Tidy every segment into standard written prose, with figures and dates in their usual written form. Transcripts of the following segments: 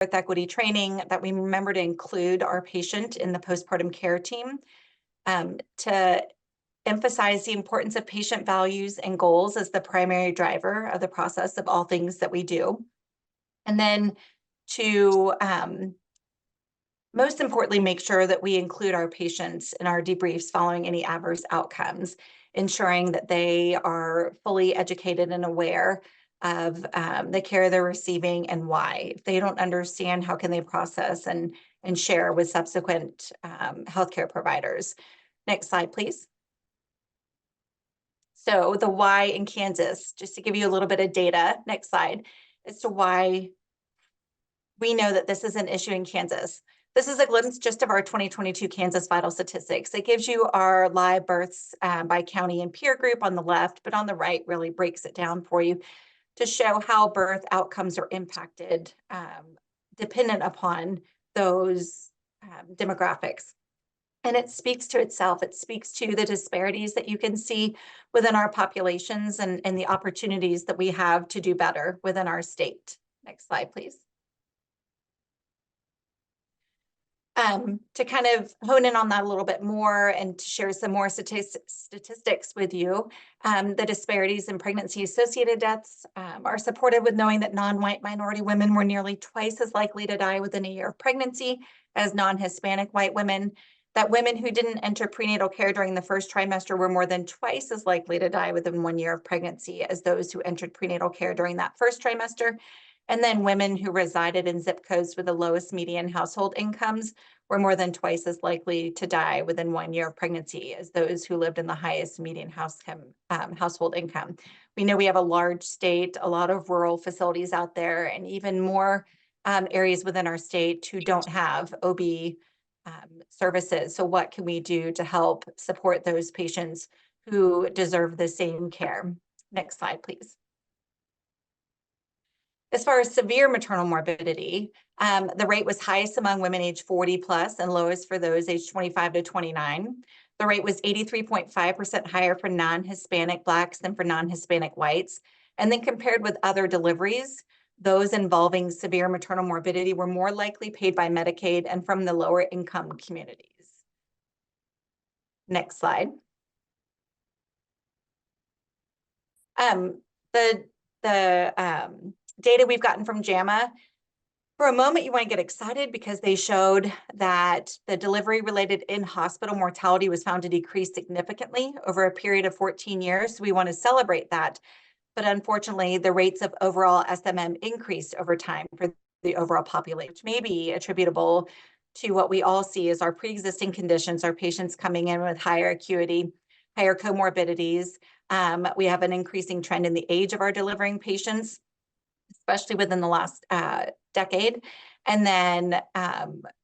birth equity training that we remember to include our patient in the postpartum care team to emphasize the importance of patient values and goals as the primary driver of the process of all things that we do. And then to most importantly, make sure that we include our patients in our debriefs following any adverse outcomes, ensuring that they are fully educated and aware of the care they're receiving and why. If they don't understand, how can they process and share with subsequent healthcare providers? Next slide, please. So the why in Kansas, just to give you a little bit of data, next slide, as to why we know that this is an issue in Kansas. This is a glimpse just of our 2022 Kansas vital statistics. It gives you our live births by county and peer group on the left, but on the right really breaks it down for you to show how birth outcomes are impacted dependent upon those demographics. And it speaks to itself. It speaks to the disparities that you can see within our populations and the opportunities that we have to do better within our state. Next slide, please. To kind of hone in on that a little bit more and to share some more statistics with you, the disparities in pregnancy-associated deaths are supported with knowing that non-white minority women were nearly twice as likely to die within a year of pregnancy as non-Hispanic white women, that women who didn't enter prenatal care during the first trimester were more than twice as likely to die within 1 year of pregnancy as those who entered prenatal care during that first trimester. And then women who resided in zip codes with the lowest median household incomes were more than twice as likely to die within 1 year of pregnancy as those who lived in the highest median household income. We know we have a large state, a lot of rural facilities out there, and even more areas within our state who don't have OB services. So what can we do to help support those patients who deserve the same care? Next slide, please. As far as severe maternal morbidity, the rate was highest among women aged 40 plus and lowest for those aged 25 to 29. The rate was 83.5% higher for non-Hispanic Blacks than for non-Hispanic whites. And then compared with other deliveries, those involving severe maternal morbidity were more likely paid by Medicaid and from the lower income communities. Next slide. The data we've gotten from JAMA, for a moment you want to get excited because they showed that the delivery-related in-hospital mortality was found to decrease significantly over a period of 14 years. So we want to celebrate that. But unfortunately, the rates of overall SMM increased over time for the overall population, which may be attributable to what we all see as our pre-existing conditions, our patients coming in with higher acuity, higher comorbidities. We have an increasing trend in the age of our delivering patients, especially within the last decade. And then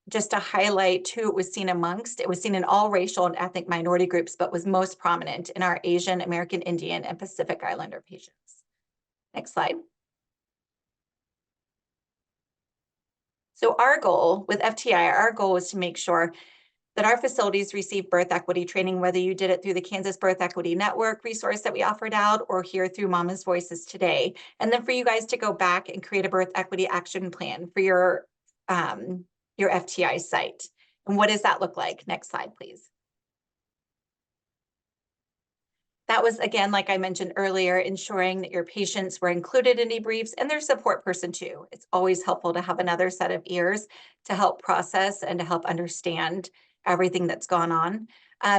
just to highlight who it was seen amongst, it was seen in all racial and ethnic minority groups, but was most prominent in our Asian, American Indian, and Pacific Islander patients. Next slide. So our goal with FTI, our goal is to make sure that our facilities receive birth equity training, whether you did it through the Kansas Birth Equity Network resource that we offered out or here through Mama's Voices today. And then for you guys to go back and create a birth equity action plan for your FTI site. And what does that look like? Next slide, please. That was, again, like I mentioned earlier, ensuring that your patients were included in debriefs and their support person too. It's always helpful to have another set of ears to help process and to help understand everything that's gone on.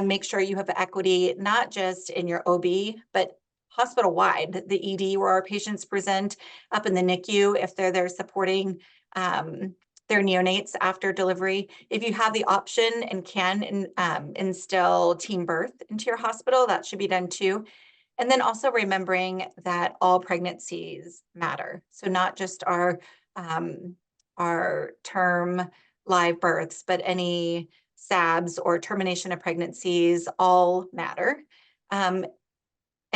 Make sure you have equity, not just in your OB, but hospital-wide, the ED where our patients present, up in the NICU if they're there supporting their neonates after delivery. If you have the option and can instill team birth into your hospital, that should be done too. And then also remembering that all pregnancies matter. So not just our term live births, but any SABs or termination of pregnancies all matter. And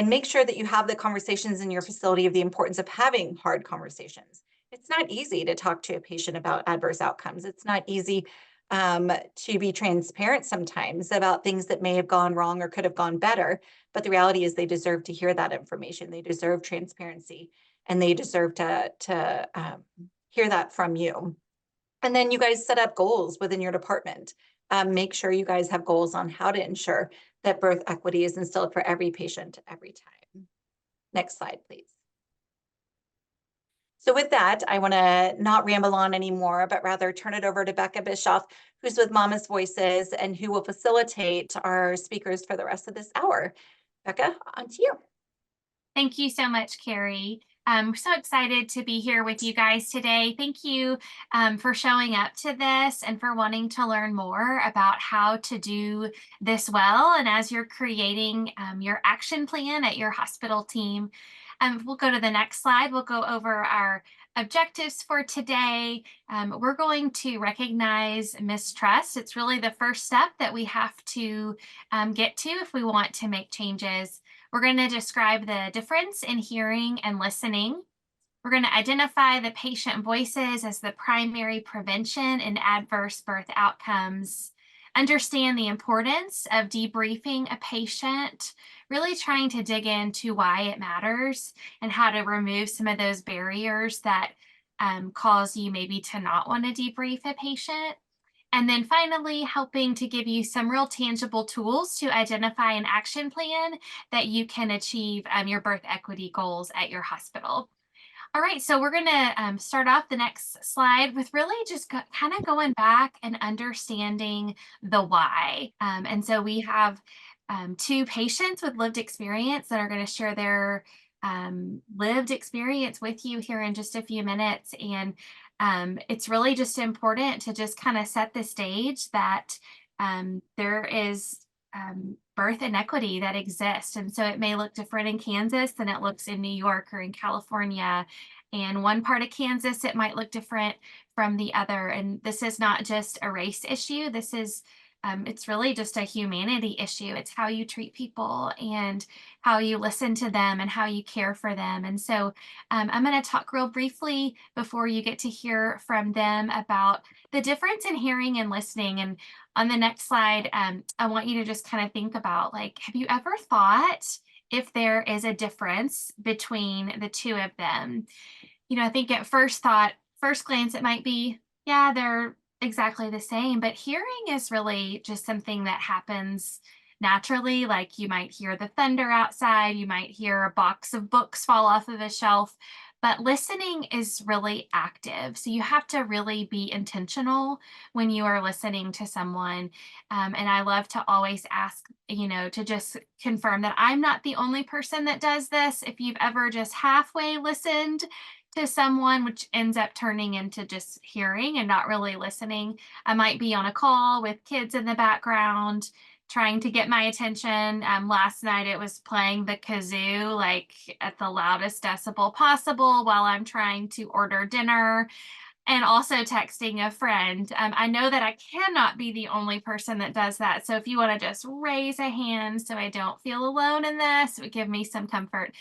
make sure that you have the conversations in your facility of the importance of having hard conversations. It's not easy to talk to a patient about adverse outcomes. It's not easy to be transparent sometimes about things that may have gone wrong or could have gone better. But the reality is they deserve to hear that information. They deserve transparency, and they deserve to hear that from you. And then you guys set up goals within your department. Make sure you guys have goals on how to ensure that birth equity is instilled for every patient every time. Next slide, please. So with that, I want to not ramble on anymore, but rather turn it over to Becca Bischoff, who's with Mama's Voices and who will facilitate our speakers for the rest of this hour. Becca, on to you. Thank you so much, Carrie. I'm so excited to be here with you guys today. Thank you for showing up to this and for wanting to learn more about how to do this well. And as you're creating your action plan at your hospital team, we'll go to the next slide. We'll go over our objectives for today. We're going to recognize mistrust. It's really the first step that we have to get to if we want to make changes. We're going to describe the difference in hearing and listening. We're going to identify the patient voices as the primary prevention in adverse birth outcomes. Understand the importance of debriefing a patient, really trying to dig into why it matters and how to remove some of those barriers that cause you maybe to not want to debrief a patient. And then finally, helping to give you some real tangible tools to identify an action plan that you can achieve your birth equity goals at your hospital. All right, so we're going to start off the next slide with really just kind of going back and understanding the why. And so we have two patients with lived experience that are going to share their lived experience with you here in just a few minutes. And it's really just important to just kind of set the stage that there is birth inequity that exists. And so it may look different in Kansas than it looks in New York or in California. And one part of Kansas, it might look different from the other. And this is not just a race issue. This is it's really just a humanity issue. It's how you treat people and how you listen to them and how you care for them. And so I'm going to talk real briefly before you get to hear from them about the difference in hearing and listening. And on the next slide, I want you to just kind of think about, like, have you ever thought if there is a difference between the two of them? You know, I think at first glance, it might be, yeah, they're exactly the same, but hearing is really just something that happens naturally. Like you might hear the thunder outside, you might hear a box of books fall off of a shelf, but listening is really active. So you have to really be intentional when you are listening to someone. And I love to always ask, you know, to just confirm that I'm not the only person that does this. If you've ever just halfway listened to someone, which ends up turning into just hearing and not really listening. I might be on a call with kids in the background trying to get my attention. Last night it was playing the kazoo like at the loudest decibel possible while I'm trying to order dinner and also texting a friend. I know that I cannot be the only person that does that. So if you want to just raise a hand so I don't feel alone in this, it would give me some comfort.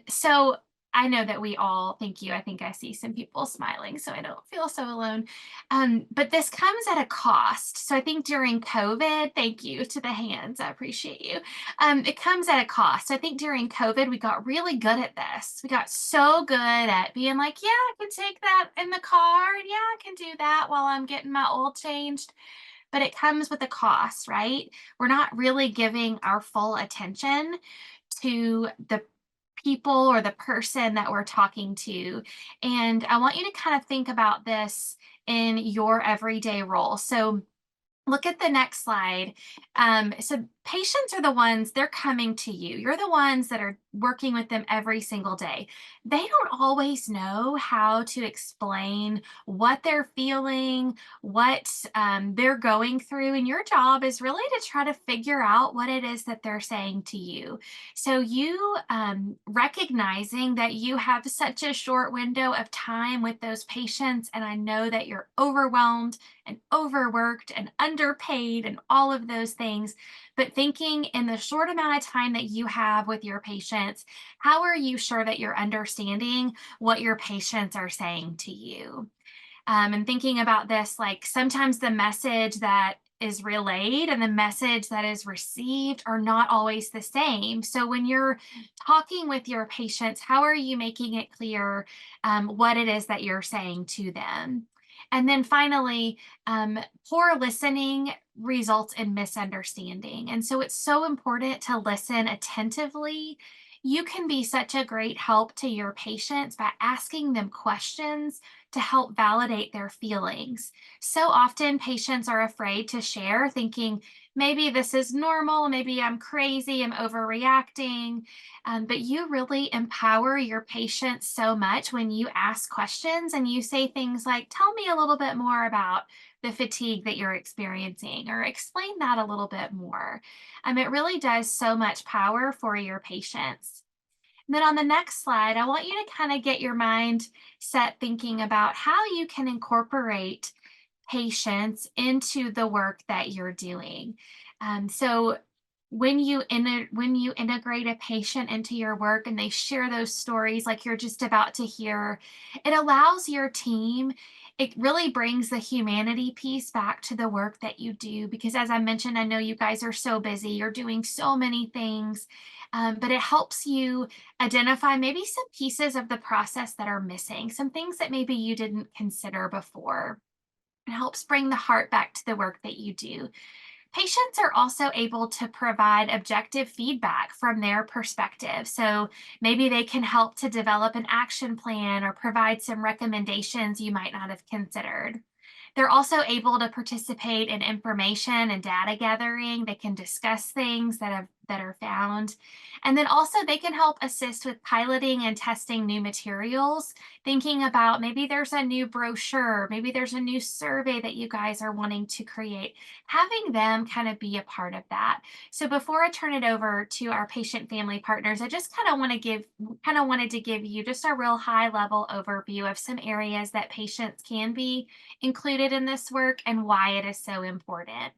So I know that we all, thank you. I think I see some people smiling, so I don't feel so alone. But this comes at a cost. So I think during COVID, thank you to the hands. I appreciate you. It comes at a cost. I think during COVID, we got really good at this. We got so good at being like, yeah, I can take that in the car. And yeah, I can do that while I'm getting my oil changed. But it comes with a cost, right? We're not really giving our full attention to the people or the person that we're talking to. And I want you to kind of think about this in your everyday role. So look at the next slide. So patients are the ones, they're coming to you. You're the ones that are working with them every single day. They don't always know how to explain what they're feeling, what they're going through. And your job is really to try to figure out what it is that they're saying to you. So you recognizing that you have such a short window of time with those patients, and I know that you're overwhelmed and overworked and underpaid and all of those things. But thinking in the short amount of time that you have with your patients, how are you sure that you're understanding what your patients are saying to you? And thinking about this, like sometimes the message that is relayed and the message that is received are not always the same. So when you're talking with your patients, how are you making it clear what it is that you're saying to them? And then finally, poor listening results in misunderstanding. And so it's so important to listen attentively. You can be such a great help to your patients by asking them questions to help validate their feelings. So often, patients are afraid to share, thinking maybe this is normal, maybe I'm crazy, I'm overreacting. But you really empower your patients so much when you ask questions and you say things like, tell me a little bit more about the fatigue that you're experiencing, or explain that a little bit more. It really does so much power for your patients. And then on the next slide, I want you to kind of get your mind set thinking about how you can incorporate patients into the work that you're doing. So when you integrate a patient into your work and they share those stories like you're just about to hear, it allows your team, it really brings the humanity piece back to the work that you do. Because as I mentioned, I know you guys are so busy, you're doing so many things, but it helps you identify maybe some pieces of the process that are missing, some things that maybe you didn't consider before. It helps bring the heart back to the work that you do. Patients are also able to provide objective feedback from their perspective. So maybe they can help to develop an action plan or provide some recommendations you might not have considered. They're also able to participate in information and data gathering. They can discuss things that are found. And then also they can help assist with piloting and testing new materials, thinking about maybe there's a new brochure, maybe there's a new survey that you guys are wanting to create, having them kind of be a part of that. So before I turn it over to our patient family partners, I just wanted to give you just a real high level overview of some areas that patients can be included in this work and why it is so important.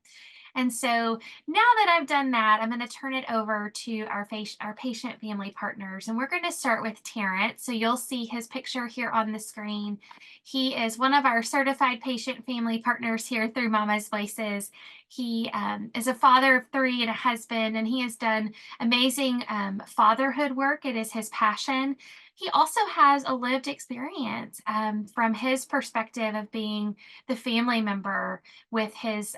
And so now that I've done that, I'm going to turn it over to our patient family partners. And we're going to start with Terrence. So you'll see his picture here on the screen. He is one of our certified patient family partners here through Mama's Voices. He is a father of 3 and a husband, and he has done amazing fatherhood work. It is his passion. He also has a lived experience from his perspective of being the family member with his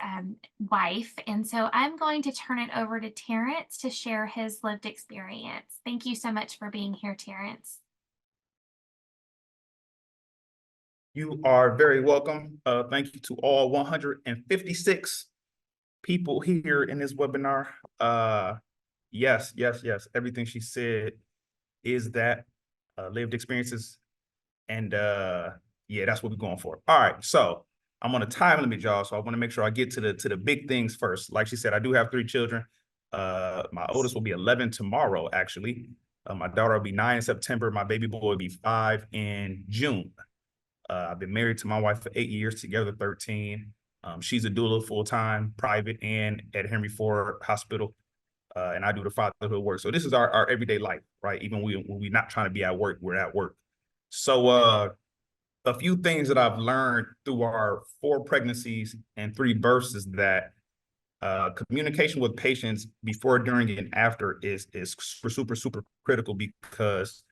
wife. And so I'm going to turn it over to Terrence to share his lived experience. Thank you so much for being here, Terrence. You are very welcome. Thank you to all 156 people here in this webinar. Yes. Everything she said is that lived experiences. And yeah, that's what we're going for. All right, so I'm on a time limit, y'all. So I want to make sure I get to the big things first. Like she said, I do have 3 children. My oldest will be 11 tomorrow, actually. My daughter will be 9 in September. My baby boy will be 5 in June. I've been married to my wife for 8 years, together 13. She's a doula full-time, private, and at Henry Ford Hospital. And I do the fatherhood work. So this is our everyday life, right? Even when we're not trying to be at work, we're at work. So a few things that I've learned through our 4 pregnancies and 3 births is that communication with patients before, during, and after is super critical, because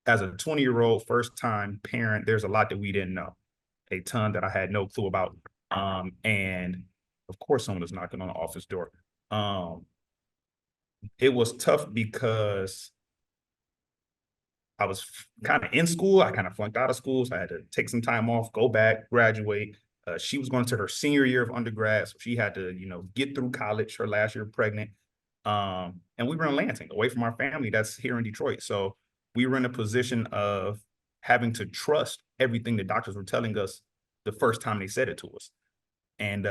as a 20-year-old first-time parent, there's a lot that we didn't know, a ton that I had no clue about. And of course, someone is knocking on the office door. It was tough because I was kind of in school. I kind of flunked out of school, so I had to take some time off, go back, graduate. She was going to her senior year of undergrad, so she had to, get through college, her last year pregnant. And we were in Lansing, away from our family that's here in Detroit. So we were in a position of having to trust everything the doctors were telling us the first time they said it to us. And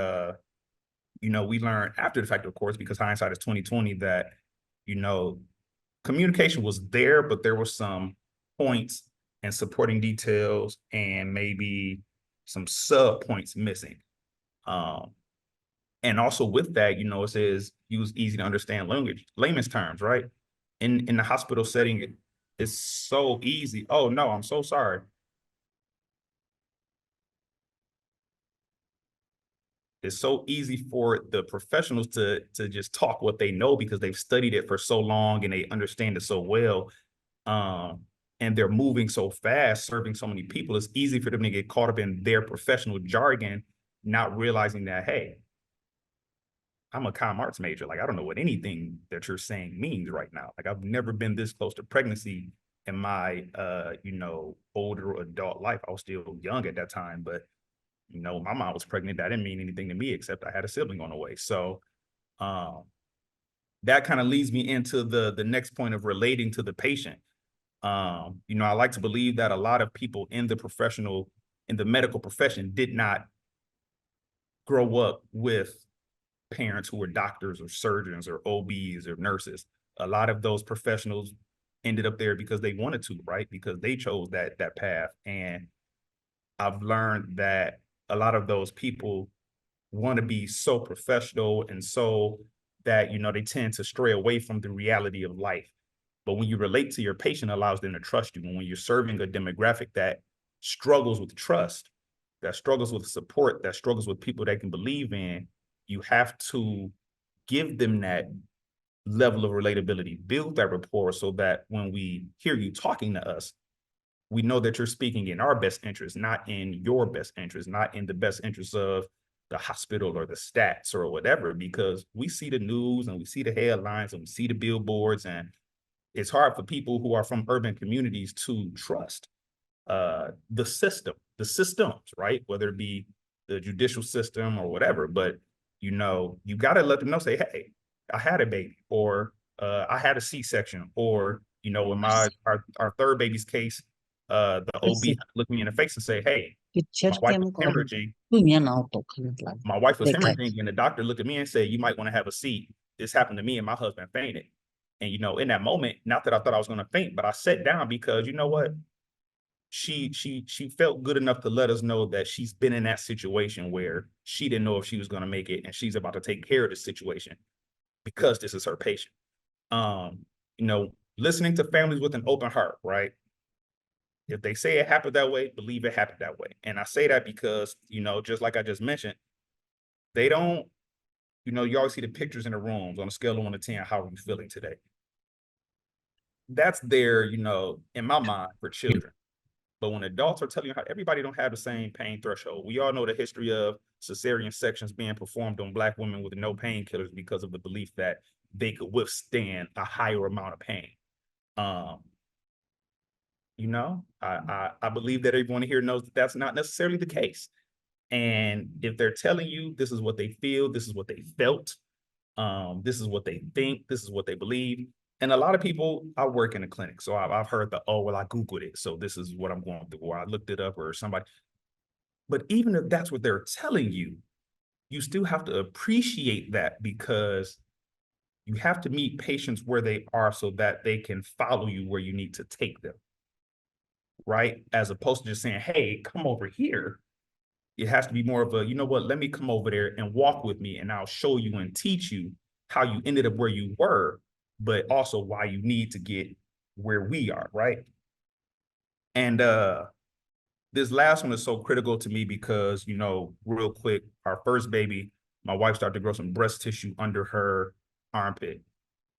we learned after the fact, of course, because hindsight is 2020, that communication was there, but there were some points and supporting details and maybe some sub points missing. And also with that, it says use easy to understand language, layman's terms, right? In the hospital setting, it's so easy. Oh no, I'm so sorry. It's so easy for the professionals to just talk what they know because they've studied it for so long and they understand it so well. and they're moving so fast, serving so many people, it's easy for them to get caught up in their professional jargon, not realizing that, hey, I'm a comm arts major. Like, I don't know what anything that you're saying means right now. Like, I've never been this close to pregnancy in my, older adult life. I was still young at that time, but, my mom was pregnant. That didn't mean anything to me, except I had a sibling on the way. So, that kind of leads me into the next point of relating to the patient. I like to believe that a lot of people in the medical profession did not grow up with parents who were doctors or surgeons or OBs or nurses. A lot of those professionals ended up there because they wanted to, right? Because they chose that path. And I've learned that a lot of those people want to be so professional and so that, they tend to stray away from the reality of life. But when you relate to your patient, it allows them to trust you. And when you're serving a demographic that struggles with trust, that struggles with support, that struggles with people they can believe in, you have to give them that level of relatability, build that rapport so that when we hear you talking to us, we know that you're speaking in our best interest, not in your best interest, not in the best interest of the hospital or the stats or whatever, because we see the news and we see the headlines and we see the billboards, and it's hard for people who are from urban communities to trust the systems, right? Whether it be the judicial system or whatever, but you got to let them know, say, hey, I had a baby, or I had a C-section, or, in our third baby's case, the OB looked me in the face and say, hey, my wife was hemorrhaging. My wife was hemorrhaging, and the doctor looked at me and said, you might want to have a seat. This happened to me and my husband fainted. And, in that moment, not that I thought I was going to faint, but I sat down because, you know what? She felt good enough to let us know that she's been in that situation where she didn't know if she was going to make it, and she's about to take care of the situation because this is her patient. Listening to families with an open heart, right? If they say it happened that way, believe it happened that way. And I say that because, just like I just mentioned, they don't, you always see the pictures in the rooms on a scale of 1 to 10, how are you feeling today? That's there, in my mind for children. But when adults are telling you how everybody don't have the same pain threshold, we all know the history of cesarean sections being performed on Black women with no painkillers because of the belief that they could withstand a higher amount of pain. I believe that everyone here knows that that's not necessarily the case. And if they're telling you this is what they feel, this is what they felt, this is what they think, this is what they believe. And a lot of people, I work in a clinic, so I've heard the, oh, well, I Googled it, so this is what I'm going through, or I looked it up, or somebody. But even if that's what they're telling you, you still have to appreciate that, because you have to meet patients where they are so that they can follow you where you need to take them, right? As opposed to just saying, hey, come over here. It has to be more of a, you know what, let me come over there and walk with me, and I'll show you and teach you how you ended up where you were, but also why you need to get where we are, right? And this last one is so critical to me because, real quick, our first baby, my wife started to grow some breast tissue under her armpit.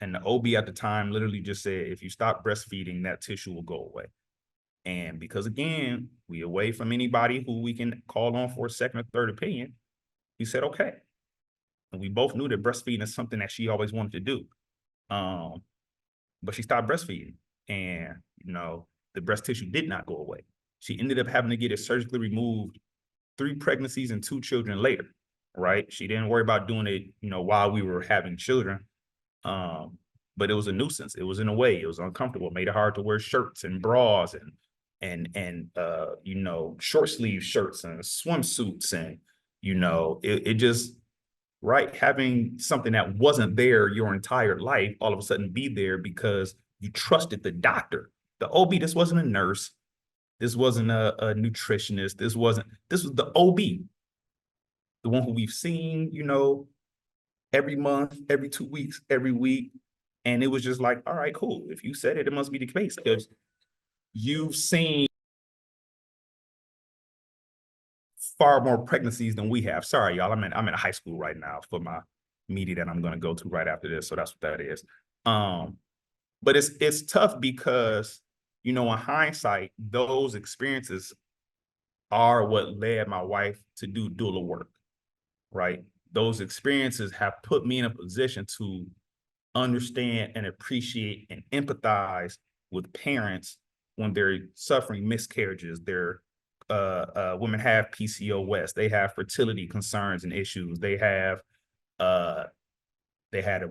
And the OB at the time literally just said, if you stop breastfeeding, that tissue will go away. And because, again, we away from anybody who we can call on for a second or third opinion, we said, okay. And we both knew that breastfeeding is something that she always wanted to do. But she stopped breastfeeding, and, the breast tissue did not go away. She ended up having to get it surgically removed 3 pregnancies and 2 children later, right? She didn't worry about doing it, while we were having children. But it was a nuisance. It was in a way, it was uncomfortable. It made it hard to wear shirts and bras and short sleeve shirts and swimsuits. And, it just, right, having something that wasn't there your entire life all of a sudden be there because you trusted the doctor. The OB, this wasn't a nurse. This wasn't a nutritionist. This was the OB, the one who we've seen, every month, every 2 weeks, every week. And it was just like, all right, cool. If you said it, it must be the case, because you've seen far more pregnancies than we have. Sorry, y'all. I'm in high school right now for my meeting that I'm going to go to right after this. So that's what that is. But it's tough because, you know, in hindsight, those experiences are what led my wife to do doula work, right? Those experiences have put me in a position to understand and appreciate and empathize with parents when they're suffering miscarriages. They're women have PCOS, they have fertility concerns and issues. They had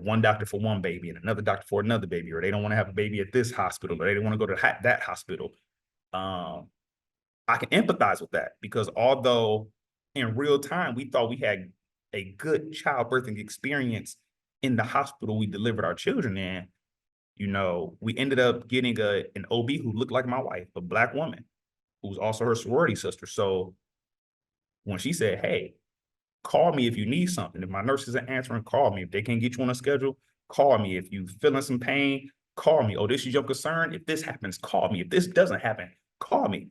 one doctor for one baby and another doctor for another baby, or they don't want to have a baby at this hospital, or they don't want to go to that hospital. I can empathize with that, because although in real time we thought we had a good childbirthing experience in the hospital we delivered our children in, you know, we ended up getting an OB who looked like my wife, a Black woman, who was also her sorority sister. So when she said, hey, call me if you need something. If my nurse isn't answering, call me. If they can't get you on a schedule, call me. If you feeling some pain, call me. Oh, this is your concern? If this happens, call me. If this doesn't happen, call me.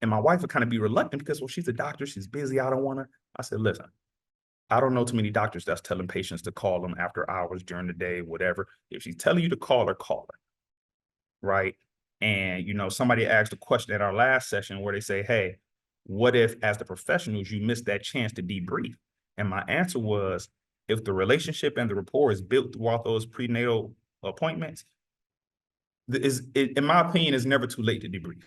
And my wife would kind of be reluctant because, well, she's a doctor, she's busy, I don't want to. I said, listen, I don't know too many doctors that's telling patients to call them after hours, during the day, whatever. If she's telling you to call her, right? And, you know, somebody asked a question at our last session where they say, hey, what if as the professionals, you missed that chance to debrief? And my answer was, if the relationship and the rapport is built throughout those prenatal appointments, in my opinion, it's never too late to debrief,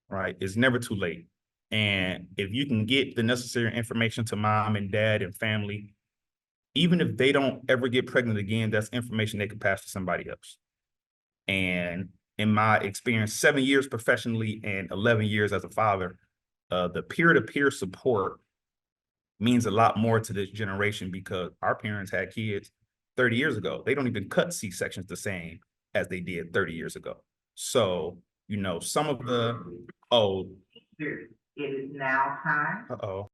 right? It's never too late. And if you can get the necessary information to mom and dad and family, even if they don't ever get pregnant again, that's information they can pass to somebody else. And in my experience, 7 years professionally and 11 years as a father, the peer-to-peer support means a lot more to this generation, because our parents had kids 30 years ago. They don't even cut C-sections the same as they did 30 years ago. So, you know, some of the, It is now time. uh-oh.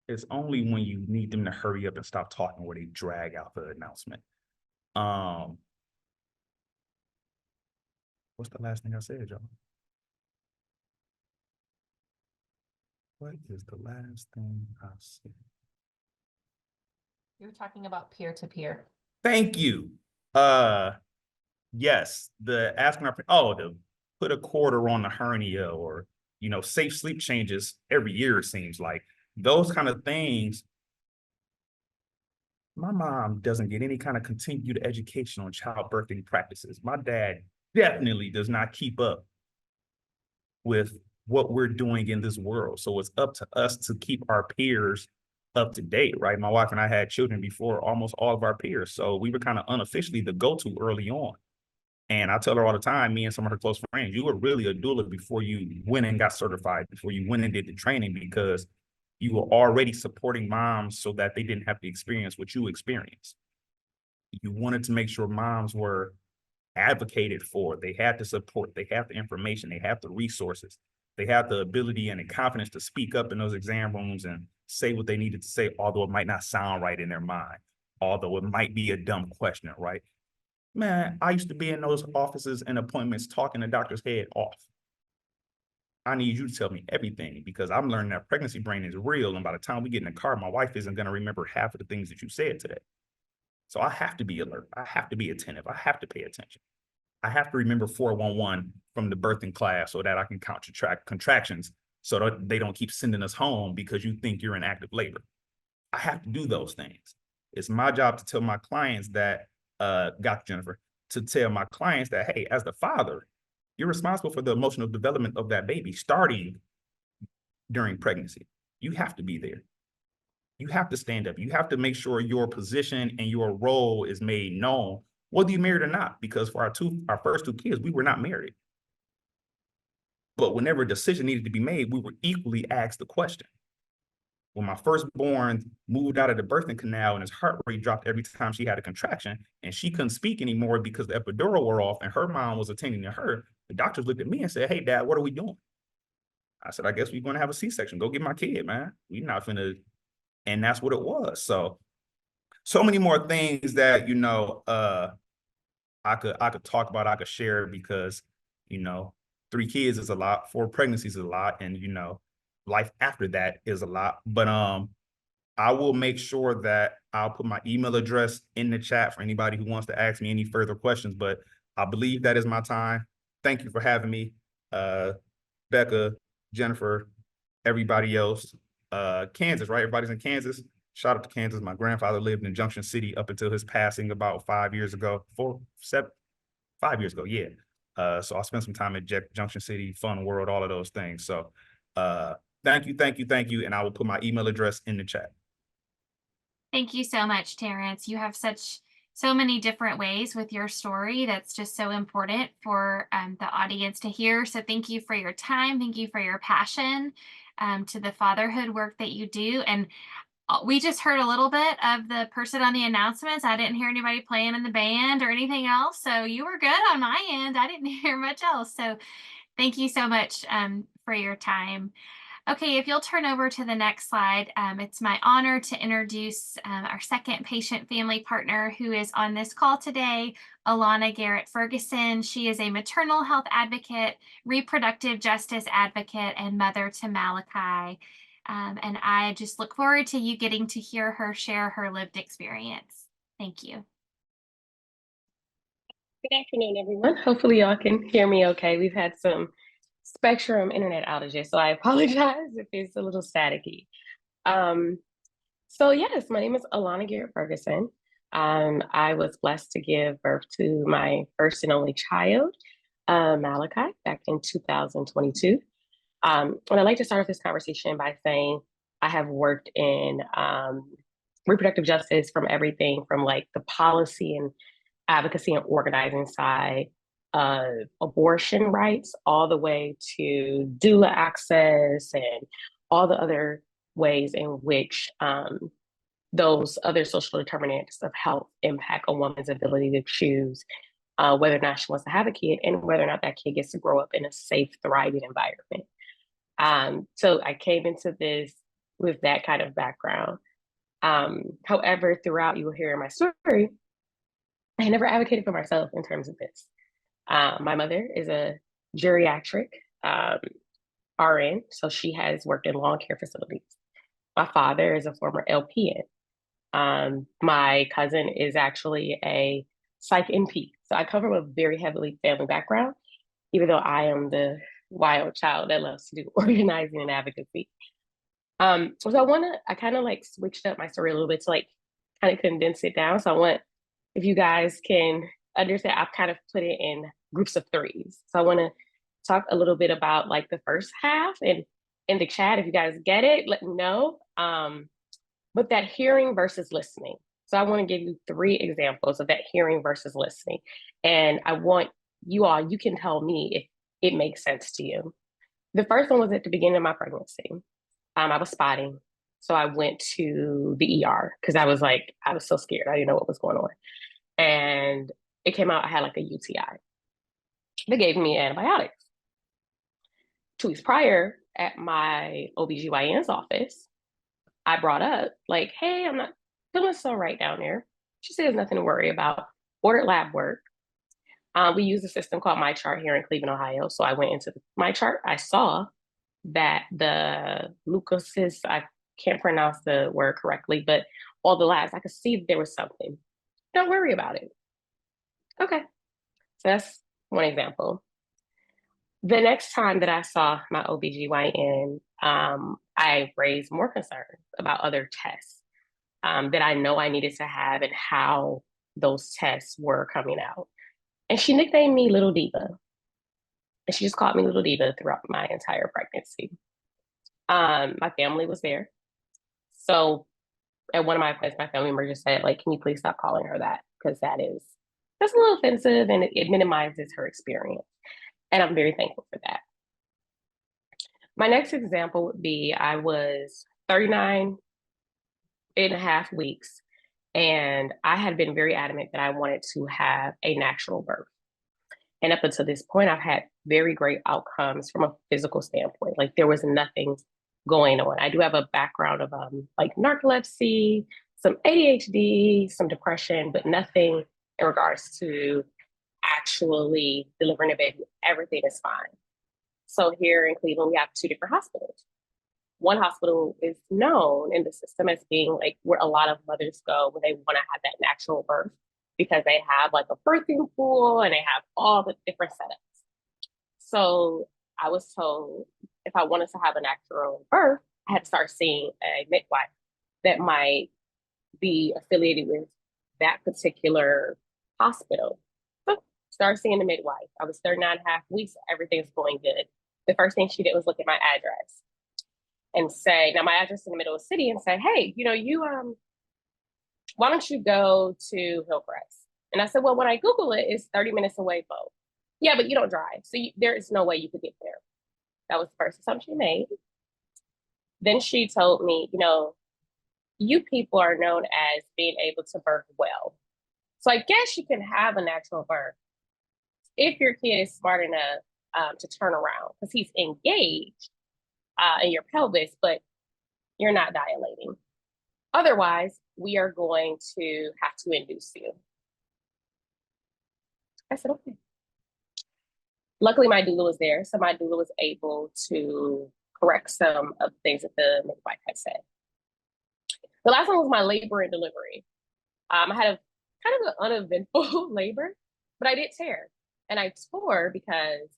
It's only when you need them to hurry up and stop talking where they drag out the announcement. What's the last thing I said, y'all? What is the last thing I said? You're talking about peer-to-peer. Thank you. Yes, the asking our, to put a quarter on the hernia, or, you know, safe sleep changes every year, it seems like. Those kind of things. My mom doesn't get any kind of continued education on childbirthing practices. My dad definitely does not keep up with what we're doing in this world. So it's up to us to keep our peers up to date, right? My wife and I had children before almost all of our peers. So we were kind of unofficially the go-to early on. And I tell her all the time, me and some of her close friends, you were really a doula before you went and got certified, before you went and did the training, because you were already supporting moms so that they didn't have to experience what you experienced. You wanted to make sure moms were advocated for. They had the support, they have the information, they have the resources, they have the ability and the confidence to speak up in those exam rooms and say what they needed to say, although it might not sound right in their mind, although it might be a dumb question, right? Man, I used to be in those offices and appointments talking the doctor's head off. I need you to tell me everything, because I'm learning that pregnancy brain is real. And by the time we get in the car, my wife isn't going to remember half of the things that you said today. So I have to be alert. I have to be attentive. I have to pay attention. I have to remember 411 from the birthing class so that I can count contractions so that they don't keep sending us home because you think you're in active labor. I have to do those things. It's my job to tell my clients that, Dr. Jennifer, to tell my clients that, hey, as the father, you're responsible for the emotional development of that baby starting during pregnancy. You have to be there. You have to stand up. You have to make sure your position and your role is made known, whether you're married or not, because for our first two kids, we were not married. But whenever a decision needed to be made, we were equally asked the question. When my firstborn moved out of the birthing canal and his heart rate dropped every time she had a contraction, and she couldn't speak anymore because the epidural wore off and her mom was attending to her, the doctors looked at me and said, hey, Dad, what are we doing? I said, I guess we're going to have a C-section. Go get my kid, man. We're not finna. And that's what it was. So so many more things that, you know, I could talk about, I could share, because, you know, 3 kids is a lot, 4 pregnancies is a lot, and, you know, life after that is a lot. But I will make sure that I'll put my email address in the chat for anybody who wants to ask me any further questions. But I believe that is my time. Thank you for having me, Becca, Jennifer, everybody else. Kansas, right? Everybody's in Kansas. Shout out to Kansas. My grandfather lived in Junction City up until his passing about 5 years ago. 5 years ago, yeah. So I spent some time at Junction City, Fun World, all of those things. So thank you. And I will put my email address in the chat. Thank you so much, Terrence. You have so many different ways with your story that's just so important for the audience to hear. So thank you for your time. Thank you for your passion to the fatherhood work that you do. And we just heard a little bit of the person on the announcements. I didn't hear anybody playing in the band or anything else. So you were good on my end. I didn't hear much else. So thank you so much for your time. Okay, if you'll turn over to the next slide, it's my honor to introduce our second patient family partner who is on this call today, Alana Garrett Ferguson. She is a maternal health advocate, reproductive justice advocate, and mother to Malachi. And I just look forward to you getting to hear her share her lived experience. Thank you. Good afternoon, everyone. Hopefully y'all can hear me okay. We've had some Spectrum internet outages, so I apologize if it's a little staticky. So yes, my name is Alana Garrett Ferguson. I was blessed to give birth to my first and only child, Malachi, back in 2022. And I'd like to start off this conversation by saying I have worked in reproductive justice, from everything from like the policy and advocacy and organizing side of abortion rights, all the way to doula access and all the other ways in which those other social determinants of health impact a woman's ability to choose whether or not she wants to have a kid and whether or not that kid gets to grow up in a safe, thriving environment. So I came into this with that kind of background. However, throughout you will hear in my story, I never advocated for myself in terms of this. My mother is a geriatric RN, so she has worked in long care facilities. My father is a former LPN. My cousin is actually a psych NP. So I come from a very heavily family background, even though I am the wild child that loves to do organizing and advocacy. So I kind of like switched up my story a little bit to like kind of condense it down. So I want, if you guys can understand, I've kind of put it in groups of 3s. So I want to talk a little bit about like the first half, and in the chat, if you guys get it, let me know. But that hearing versus listening. So I want to give you 3 examples of that hearing versus listening. And I want you all, you can tell me if it makes sense to you. The first one was at the beginning of my pregnancy. I was spotting. So I went to the ER because I was so scared. I didn't know what was going on. And it came out I had like a UTI. They gave me antibiotics. 2 weeks prior, at my OBGYN's office, I brought up like, hey, I'm not feeling so right down there. She said, there's nothing to worry about. Ordered lab work. We use a system called MyChart here in Cleveland, Ohio. So I went into MyChart. I saw that the leukocysts, I can't pronounce the word correctly, but all the labs, I could see that there was something. Don't worry about it. Okay. So that's one example. The next time that I saw my OBGYN, I raised more concerns about other tests that I know I needed to have and how those tests were coming out. And she nicknamed me Little Diva. And she just called me Little Diva throughout my entire pregnancy. My family was there. So at one of my family members just said, like, can you please stop calling her that? Because that's a little offensive and it minimizes her experience. And I'm very thankful for that. My next example would be, I was 39 and a half weeks, and I had been very adamant that I wanted to have a natural birth. And up until this point, I've had very great outcomes from a physical standpoint. Like there was nothing going on. I do have a background of like narcolepsy, some ADHD, some depression, but nothing in regards to actually delivering a baby. Everything is fine. So here in Cleveland, we have 2 different hospitals. One hospital is known in the system as being like where a lot of mothers go when they want to have that natural birth, because they have like a birthing pool and they have all the different setups. So I was told if I wanted to have a natural birth, I had to start seeing a midwife that might be affiliated with that particular hospital. So start seeing the midwife. I was 39.5 weeks. Everything's going good. The first thing she did was look at my address and say, now my address in the middle of the city, and say, hey, why don't you go to Hillcrest? And I said, well, when I Google it, it's 30 minutes away, Bo. Yeah, but you don't drive. So there is no way you could get there. That was the first assumption made. Then she told me, you people are known as being able to birth well. So I guess you can have a natural birth if your kid is smart enough to turn around, because he's engaged in your pelvis, but you're not dilating. Otherwise, we are going to have to induce you. I said, okay. Luckily, my doula was there, so my doula was able to correct some of the things that the midwife had said. The last one was my labor and delivery. I had a kind of an uneventful labor, but I did tear. And I tore because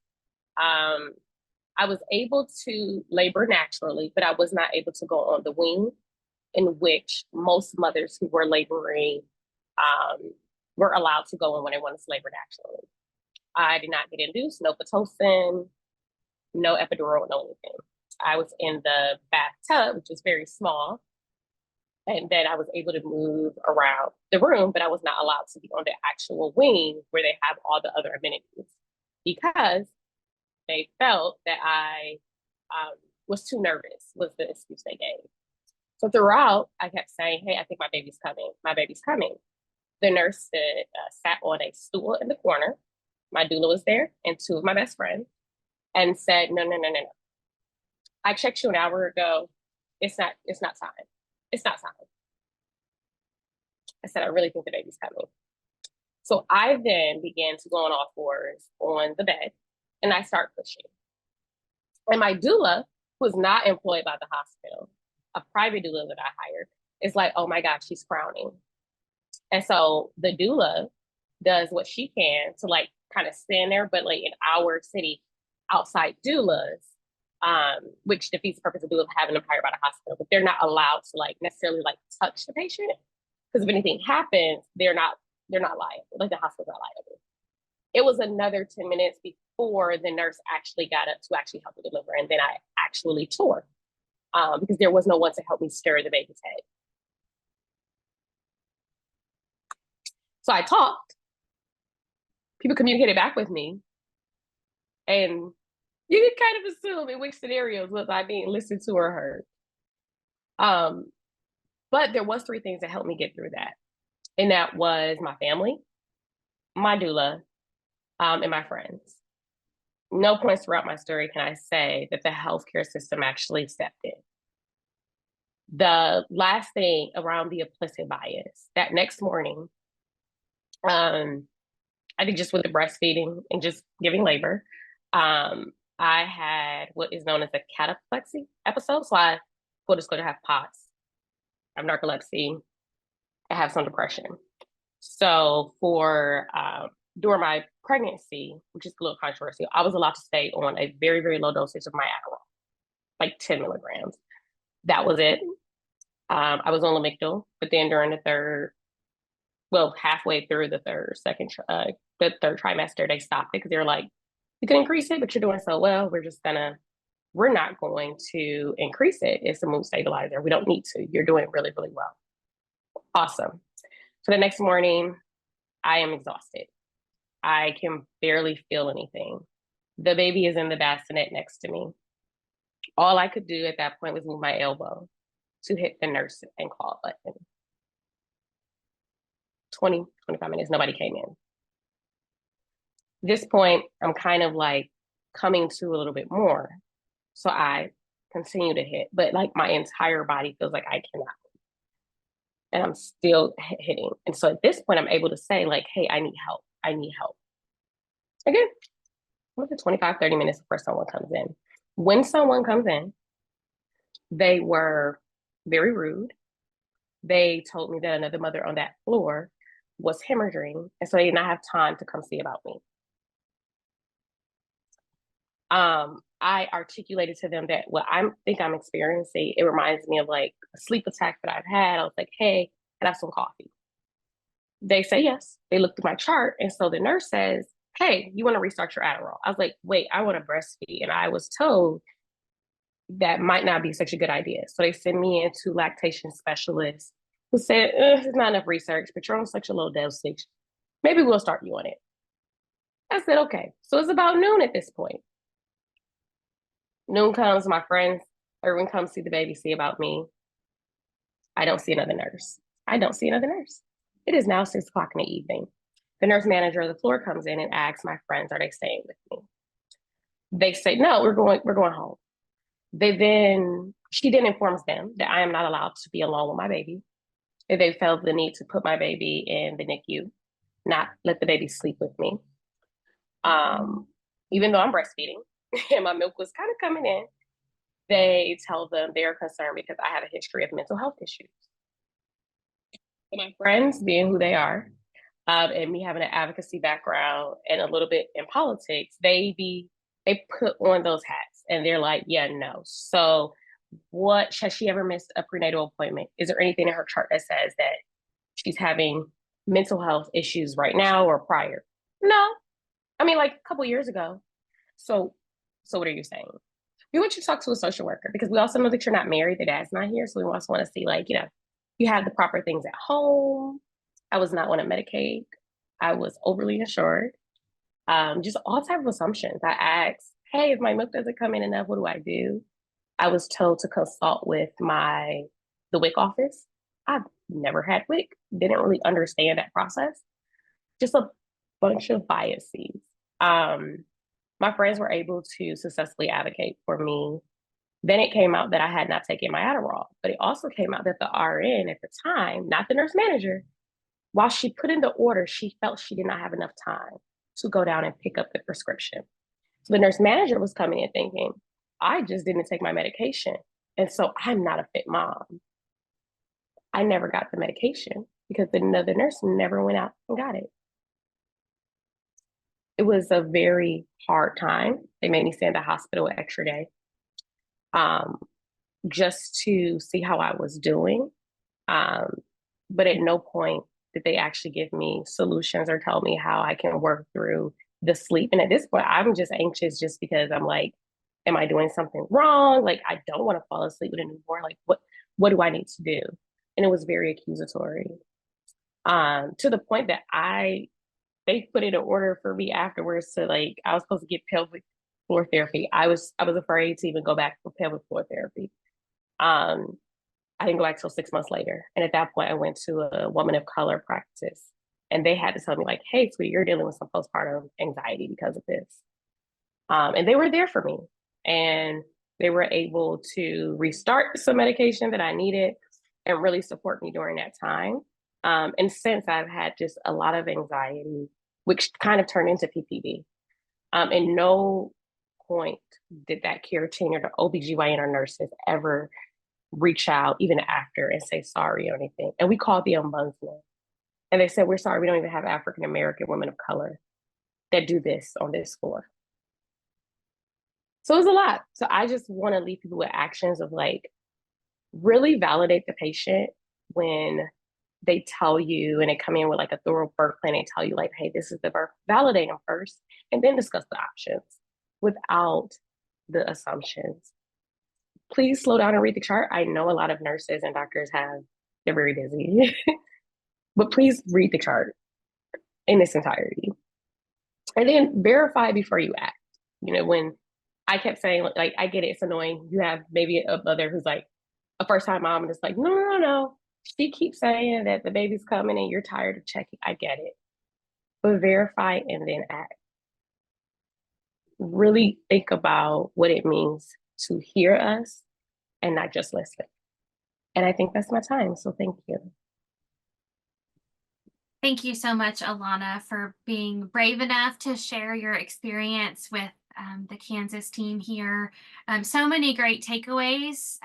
I was able to labor naturally, but I was not able to go on the wing, in which most mothers who were laboring were allowed to go on when they wanted to labor naturally. I did not get induced, no Pitocin, no epidural, no anything. I was in the bathtub, which was very small, and then I was able to move around the room, but I was not allowed to be on the actual wing where they have all the other amenities, because they felt that I was too nervous, was the excuse they gave. So throughout, I kept saying, hey, I think my baby's coming. My baby's coming. The nurse sat on a stool in the corner. My doula was there and 2 of my best friends, and said, no. I checked you an hour ago. It's not time. It's not time. I said, I really think the baby's coming. So I then began to go on all fours on the bed, and I start pushing. And my doula, who was not employed by the hospital, a private doula that I hired, is like, oh my God, she's crowning. And so the doula does what she can to like kind of stand there, but like in our city, outside doulas, which defeats the purpose of doulas having them hired by the hospital, but they're not allowed to like necessarily like touch the patient, because if anything happens, they're not liable. Like the hospital's not liable. It was another 10 minutes before the nurse actually got up to actually help me deliver, and then I actually tore because there was no one to help me stir the baby's head. So I talked. People communicated back with me, and you can kind of assume in which scenarios was I being listened to or heard. But there was 3 things that helped me get through that. And that was my family, my doula, and my friends. No points throughout my story can I say that the healthcare system actually stepped in. The last thing around the implicit bias, that next morning, I think just with the breastfeeding and just giving labor, I had what is known as a cataplexy episode. So I, full disclosure, have POTS, I have narcolepsy, I have some depression. So for during my pregnancy, which is a little controversial, I was allowed to stay on a very, very low dosage of my Adderall, like 10 milligrams. That was it. I was on Lamictal, but then during halfway through the third trimester, they stopped it because they were like, you can increase it, but you're doing so well. We're not going to increase it. It's a mood stabilizer. We don't need to. You're doing really, really well. Awesome. So the next morning, I am exhausted. I can barely feel anything. The baby is in the bassinet next to me. All I could do at that point was move my elbow to hit the nurse and call button. 20, 25 minutes, nobody came in. At this point, I'm kind of like coming to a little bit more. So I continue to hit, but like my entire body feels like I cannot. and I'm still hitting. And so at this point, I'm able to say like, hey, I need help. I need help. Again, within 25, 30 minutes before someone comes in. When someone comes in, they were very rude. They told me that another mother on that floor was hemorrhaging, and so they did not have time to come see about me. I articulated to them that what I think I'm experiencing, it reminds me of like a sleep attack that I've had. I was like, hey, can I have some coffee? They say yes. They looked through my chart, and so the nurse says, hey, you want to restart your Adderall? I was like, wait, I want to breastfeed. And I was told that might not be such a good idea. So they sent me into lactation specialists who said, there's not enough research, but you're on such a low dosage. Maybe we'll start you on it. I said, okay. So it's about noon at this point. Noon comes, my friends, everyone comes see the baby, see about me. I don't see another nurse. I don't see another nurse. It is now 6 o'clock in the evening. The nurse manager of the floor comes in and asks my friends, are they staying with me? They say, no, we're going home. She then informs them that I am not allowed to be alone with my baby. If they felt the need to put my baby in the NICU, not let the baby sleep with me. Even though I'm breastfeeding and my milk was kind of coming in, they tell them they're concerned because I have a history of mental health issues. So my friends, being who they are, and me having an advocacy background and a little bit in politics, they put on those hats and they're like, yeah, no. So what, has she ever missed a prenatal appointment? Is there anything in her chart that says that she's having mental health issues right now or prior? No. I mean, like a couple years ago. So what are you saying? We want you to talk to a social worker because we also know that you're not married, the dad's not here. So we also want to see like, you have the proper things at home. I was not on a Medicaid. I was overly insured. Just all type of assumptions. I asked, hey, if my milk doesn't come in enough, what do I do? I was told to consult with the WIC office. I've never had WIC, didn't really understand that process. Just a bunch of biases. My friends were able to successfully advocate for me. Then it came out that I had not taken my Adderall, but it also came out that the RN at the time, not the nurse manager, while she put in the order, she felt she did not have enough time to go down and pick up the prescription. So the nurse manager was coming in thinking, I just didn't take my medication. And so I'm not a fit mom. I never got the medication because the nurse never went out and got it. It was a very hard time. They made me stay in the hospital an extra day just to see how I was doing. But at no point did they actually give me solutions or tell me how I can work through the sleep. And at this point, I'm just anxious just because I'm like, am I doing something wrong? Like, I don't want to fall asleep with a newborn. Like, what do I need to do? And it was very accusatory to the point that they put in an order for me afterwards to like, I was supposed to get pelvic floor therapy. I was afraid to even go back for pelvic floor therapy. I didn't go back till 6 months later. And at that point, I went to a woman of color practice and they had to tell me like, hey, sweetie, you're dealing with some postpartum anxiety because of this. And they were there for me and they were able to restart some medication that I needed and really support me during that time. And since I've had just a lot of anxiety, which kind of turned into PPD. In no point did that care team or the OBGYN or nurses ever reach out, even after, and say sorry or anything. And we called the ombudsman. And they said, we're sorry, we don't even have African-American women of color that do this on this floor. So it was a lot. So I just want to leave people with actions of like, really validate the patient when they tell you and they come in with like a thorough birth plan and tell you like, hey, this is the birth, validate them first and then discuss the options without the assumptions. Please slow down and read the chart. I know a lot of nurses and doctors they're very busy, but please read the chart in its entirety. And then verify before you act. When I kept saying, like, I get it, it's annoying. You have maybe a mother who's like a first-time mom and it's like, no. She keeps saying that the baby's coming and you're tired of checking. I get it. But verify and then act. Really think about what it means to hear us and not just listen. And I think that's my time. So thank you. Thank you so much, Alana, for being brave enough to share your experience with the Kansas team here. So many great takeaways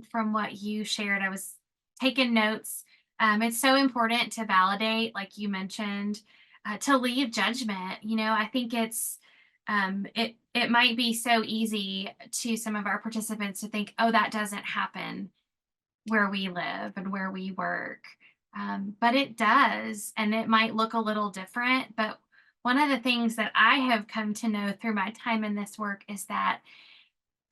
from what you shared. I was taking notes. It's so important to validate, like you mentioned, to leave judgment. You know, I think it might be so easy to some of our participants to think, oh, that doesn't happen where we live and where we work. But it does, and it might look a little different. But one of the things that I have come to know through my time in this work is that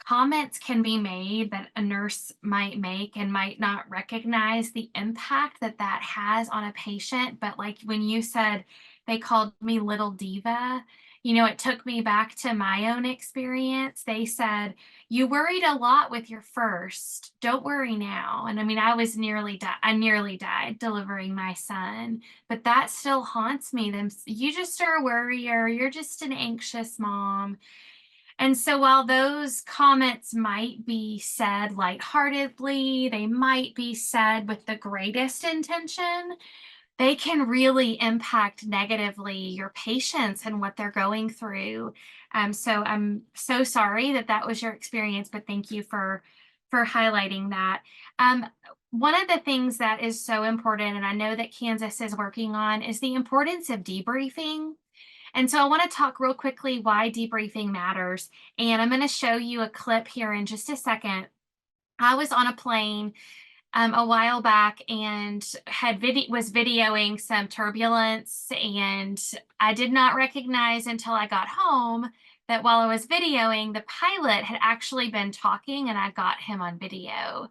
comments can be made that a nurse might make and might not recognize the impact that that has on a patient. But like when you said they called me little diva, you know, it took me back to my own experience. They said, you worried a lot with your first, don't worry now. And I mean, I nearly died delivering my son, but that still haunts me. You just are a worrier, you're just an anxious mom. And so while those comments might be said lightheartedly, they might be said with the greatest intention, they can really impact negatively your patients and what they're going through. So I'm so sorry that that was your experience, but thank you for highlighting that. One of the things that is so important, and I know that Kansas is working on, is the importance of debriefing. And so I want to talk real quickly why debriefing matters. And I'm going to show you a clip here in just a second. I was on a plane a while back and was videoing some turbulence, and I did not recognize until I got home that while I was videoing, the pilot had actually been talking and I got him on video.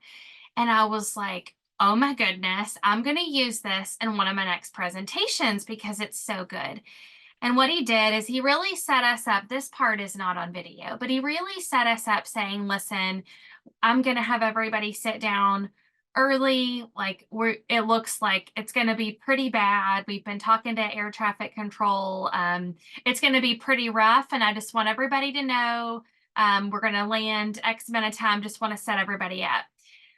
And I was like, oh my goodness, I'm going to use this in one of my next presentations because it's so good. And what he did is he really set us up. This part is not on video, but he really set us up saying, listen, I'm going to have everybody sit down early. Like it looks like it's going to be pretty bad. We've been talking to air traffic control. It's going to be pretty rough. And I just want everybody to know we're going to land X amount of time. Just want to set everybody up.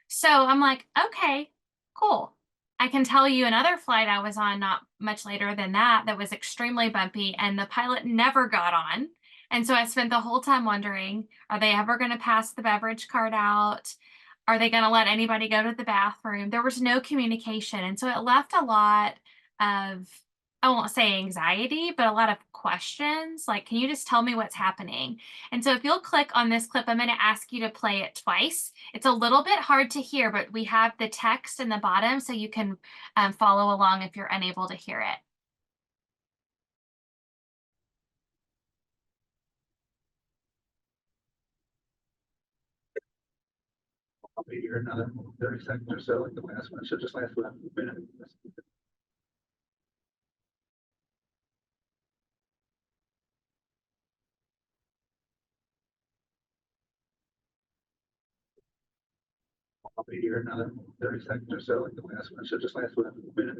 So I'm like, okay, cool. I can tell you another flight I was on not much later than that was extremely bumpy, and the pilot never got on. And so I spent the whole time wondering, are they ever going to pass the beverage cart out? Are they going to let anybody go to the bathroom? There was no communication. And so it left a lot of, I won't say anxiety, but a lot of questions. Like, can you just tell me what's happening? And so if you'll click on this clip, I'm going to ask you to play it twice. It's a little bit hard to hear, but we have the text in the bottom so you can follow along if you're unable to hear it. I'll be here another 30 seconds or so, like the last one. Should just last for a minute. I'll be here another 30 seconds or so, like the last one. Should just last for a minute.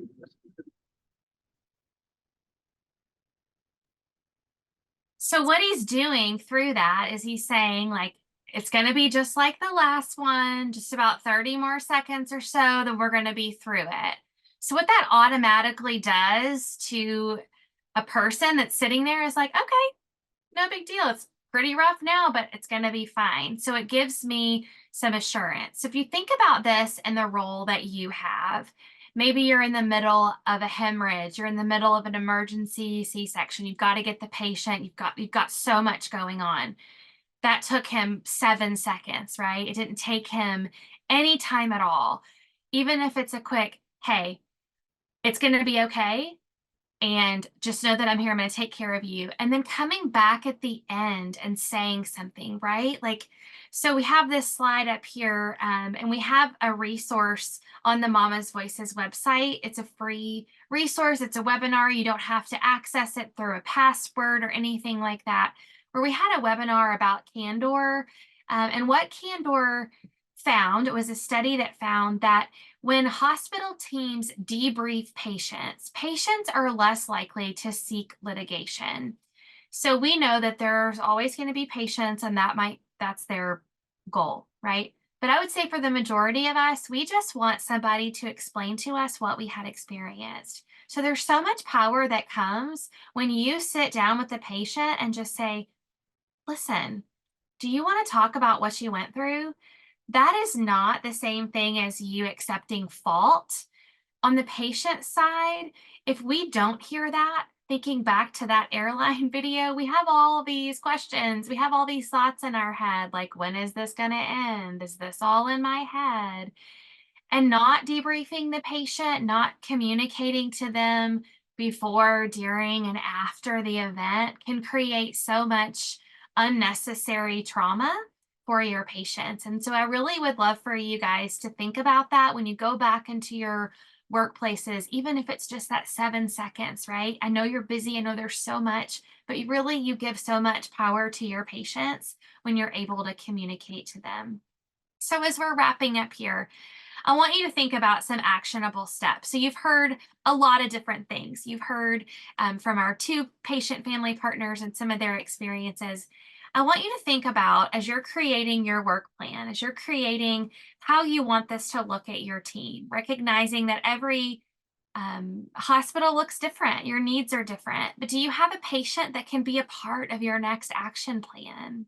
So what he's doing through that is he's saying, like, it's going to be just like the last one, just about 30 more seconds or so, then we're going to be through it. So what that automatically does to a person that's sitting there is like, okay, no big deal. It's pretty rough now, but it's going to be fine. So it gives me some assurance. So if you think about this and the role that you have, maybe you're in the middle of a hemorrhage, you're in the middle of an emergency C-section, you've got to get the patient, you've got so much going on. That took him 7 seconds, right? It didn't take him any time at all. Even if it's a quick, hey, it's going to be okay. And just know that I'm here, I'm going to take care of you. And then coming back at the end and saying something, right? Like, so we have this slide up here and we have a resource on the Mama's Voices website. It's a free resource. It's a webinar. You don't have to access it through a password or anything like that, where we had a webinar about candor. And what candor found, it was a study that found that when hospital teams debrief patients, patients are less likely to seek litigation. So we know that there's always going to be patients, and that's their goal, right? But I would say for the majority of us, we just want somebody to explain to us what we had experienced. So there's so much power that comes when you sit down with the patient and just say, listen, do you want to talk about what you went through? That is not the same thing as you accepting fault. On the patient side, if we don't hear that, thinking back to that airline video, we have all these questions. We have all these thoughts in our head, like, when is this going to end? Is this all in my head? And not debriefing the patient, not communicating to them before, during, and after the event can create so much unnecessary trauma for your patients. And so I really would love for you guys to think about that when you go back into your workplaces, even if it's just that 7 seconds, right? I know you're busy. I know there's so much, but you give so much power to your patients when you're able to communicate to them. So as we're wrapping up here, I want you to think about some actionable steps. So you've heard a lot of different things. You've heard from our 2 patient family partners and some of their experiences. I want you to think about, as you're creating your work plan, as you're creating how you want this to look at your team, recognizing that every hospital looks different, your needs are different, but do you have a patient that can be a part of your next action plan?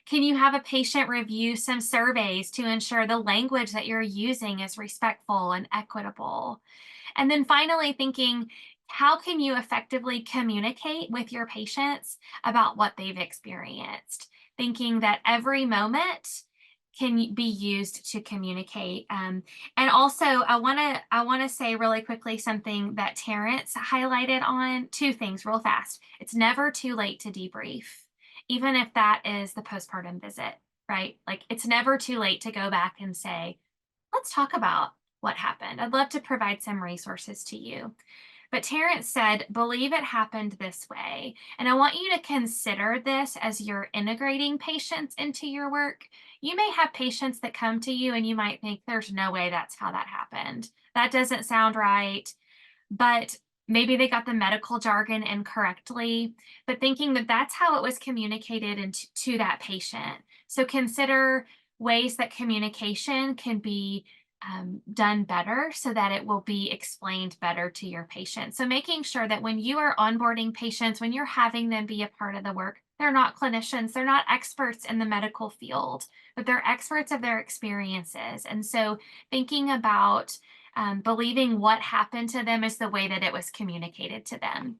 Can you have a patient review some surveys to ensure the language that you're using is respectful and equitable? And then finally thinking, how can you effectively communicate with your patients about what they've experienced? Thinking that every moment can be used to communicate. And also I wanna say really quickly something that Terrence highlighted on, 2 things real fast. It's never too late to debrief, even if that is the postpartum visit, right? Like, it's never too late to go back and say, let's talk about what happened. I'd love to provide some resources to you. But Terrence said, believe it happened this way. And I want you to consider this as you're integrating patients into your work. You may have patients that come to you and you might think, there's no way that's how that happened. That doesn't sound right. But maybe they got the medical jargon incorrectly, but thinking that that's how it was communicated to that patient. So consider ways that communication can be done better so that it will be explained better to your patient. So making sure that when you are onboarding patients, when you're having them be a part of the work, they're not clinicians, they're not experts in the medical field, but they're experts of their experiences. And so thinking about believing what happened to them is the way that it was communicated to them.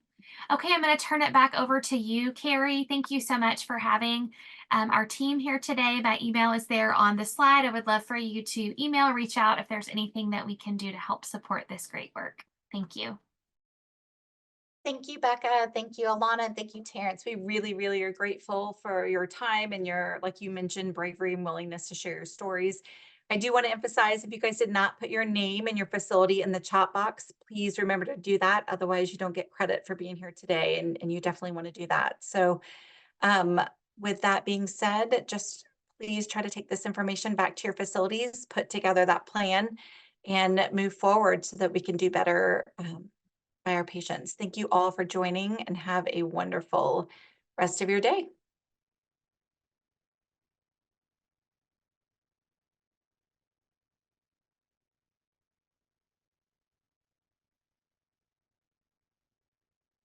Okay, I'm going to turn it back over to you, Carrie. Thank you so much for having our team here today. My email is there on the slide. I would love for you to email, reach out if there's anything that we can do to help support this great work. Thank you. Thank you, Becca. Thank you, Alana. And thank you, Terrence. We really, really are grateful for your time and your, like you mentioned, bravery and willingness to share your stories. I do want to emphasize, if you guys did not put your name and your facility in the chat box, please remember to do that. Otherwise, you don't get credit for being here today, and you definitely want to do that. So with that being said, just please try to take this information back to your facilities, put together that plan, and move forward so that we can do better by our patients. Thank you all for joining, and have a wonderful rest of your day.